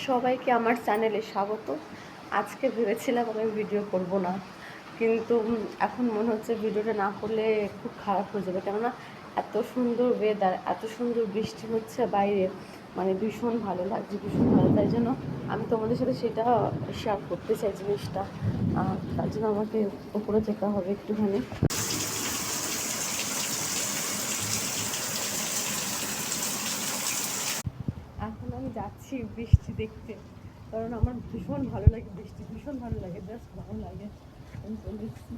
সবাইকে আমার চ্যানেলে স্বাগত। আজকে ভেবেছিলাম আমি ভিডিও করব না, কিন্তু এখন মনে হচ্ছে ভিডিওটা না করলে খুব খারাপ হয়ে যাবে। কেননা এত সুন্দর ওয়েদার, এত সুন্দর বৃষ্টি হচ্ছে বাইরে, মানে ভীষণ ভালো লাগছে, ভীষণ ভালো। তাই জন্য আমি তোমাদের সাথে সেটা শেয়ার করতে চাই জিনিসটা। তার জন্য আমাকে উপরে যেতে হবে একটুখানি। এখন আমি যাচ্ছি বৃষ্টি দেখতে, কারণ আমার ভীষণ ভালো লাগে বৃষ্টি, ভীষণ ভালো লাগে, জাস্ট ভালো লাগে। আমি চলে এসেছি।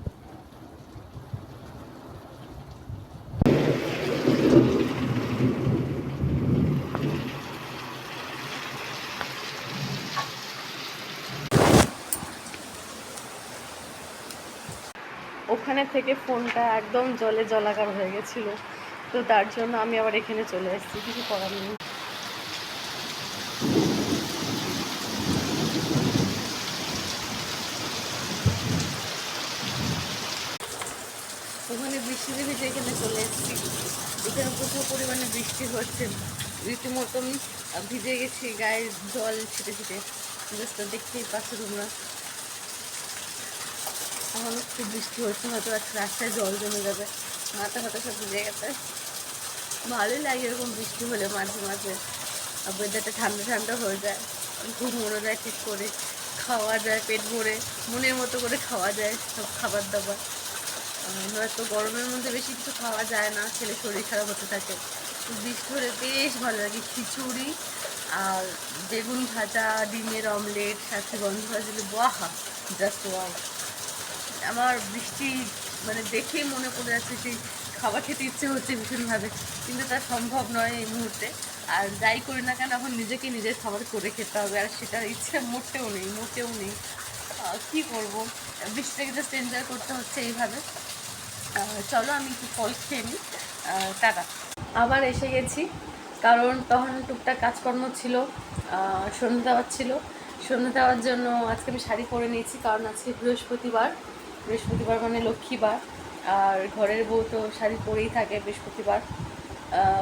ওখানে থেকে ফোনটা একদম জলে জলাকার হয়ে গেছিলো, তো তার জন্য আমি আবার এখানে চলে এসেছি, কিছু করার নেই। ওখানে বৃষ্টিতে ভিজে এখানে চলে এসেছি। এখানে প্রচুর পরিমাণে বৃষ্টি হচ্ছে, রীতিমতন ভিজে গেছি, গায়ে জল ছিটে ছিটে, জাস্ট দেখতেই পাচ্ছ তোমরা। এখনও খুব বৃষ্টি হচ্ছে, হয়তো আজকে রাস্তায় জল জমে যাবে, মাথা ফাথা সব ভিজে গেছে। ভালোই লাগে এরকম বৃষ্টি হলে, মাঝে মাঝে ওয়েদারটা ঠান্ডা ঠান্ডা হয়ে যায়, ঘুমোনো যায় ঠিক করে, খাওয়া যায় পেট ভরে, মনের মতো করে খাওয়া যায় সব খাবার দাবার। নয়তো গরমের মধ্যে বেশি কিছু খাওয়া যায় না, ছেলে শরীর খারাপ হতে থাকে। বৃষ্টি হলে বেশ ভালো লাগে, খিচুড়ি আর বেগুন ভাজা, ডিমের অমলেট, সাথে গন্ধ ভাজলে বাহা, জাস্ট ওয়াও। আমার বৃষ্টি মানে দেখেই মনে পড়ে যাচ্ছে সেই খাবার খেতে ইচ্ছে হচ্ছে ভীষণভাবে, কিন্তু তা সম্ভব নয় এই মুহূর্তে। আর যাই করি না কেন, এখন নিজেকে নিজের খাবার করে খেতে হবে, আর সেটার ইচ্ছে মোটেও নেই, মোটেও নেই। কী করবো, বৃষ্টিটাকে জাস্ট এনজয় করতে হচ্ছে এইভাবে। চলো আমি একটু ফল খেয়ে নিই, টাটা। আবার এসে গেছি, কারণ তখন টুকটাক কাজকর্ম ছিল, সন্ধ্যা দেওয়ার ছিল। সন্ধ্যা দেওয়ার জন্য আজকে আমি শাড়ি পরে নিয়েছি, কারণ আজকে বৃহস্পতিবার, বৃহস্পতিবার মানে লক্ষ্মীবার, আর ঘরের বউ তো শাড়ি পরেই থাকে বৃহস্পতিবার,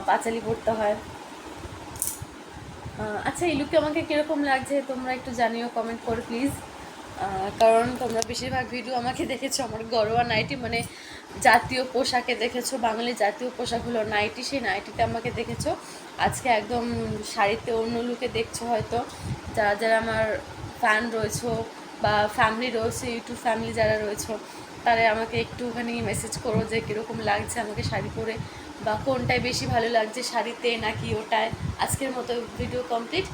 পাঁচালি পরতে হয়। আচ্ছা, এই লুকে আমাকে কীরকম লাগছে তোমরা একটু জানিও কমেন্ট করে প্লিজ। কারণ তোমরা বেশিরভাগ ভিডিও আমাকে দেখেছো আমার ঘরোয়া নাইটি, মানে জাতীয় পোশাকে দেখেছো, বাঙালি জাতীয় পোশাক হলো নাইটি, সেই নাইটিতে আমাকে দেখেছো। আজকে একদম শাড়িতে অন্য লুকে দেখছো হয়তো। যারা যারা আমার ফ্যান রয়েছো বা ফ্যামিলি রয়েছে, ইউটিউব ফ্যামিলি যারা রয়েছো, তারা আমাকে একটুখানি মেসেজ করো যে কীরকম লাগছে আমাকে শাড়ি পরে, বা কোনটায় বেশি ভালো লাগছে, শাড়িতে নাকি ওটায়। আজকের মতো ভিডিও কমপ্লিট।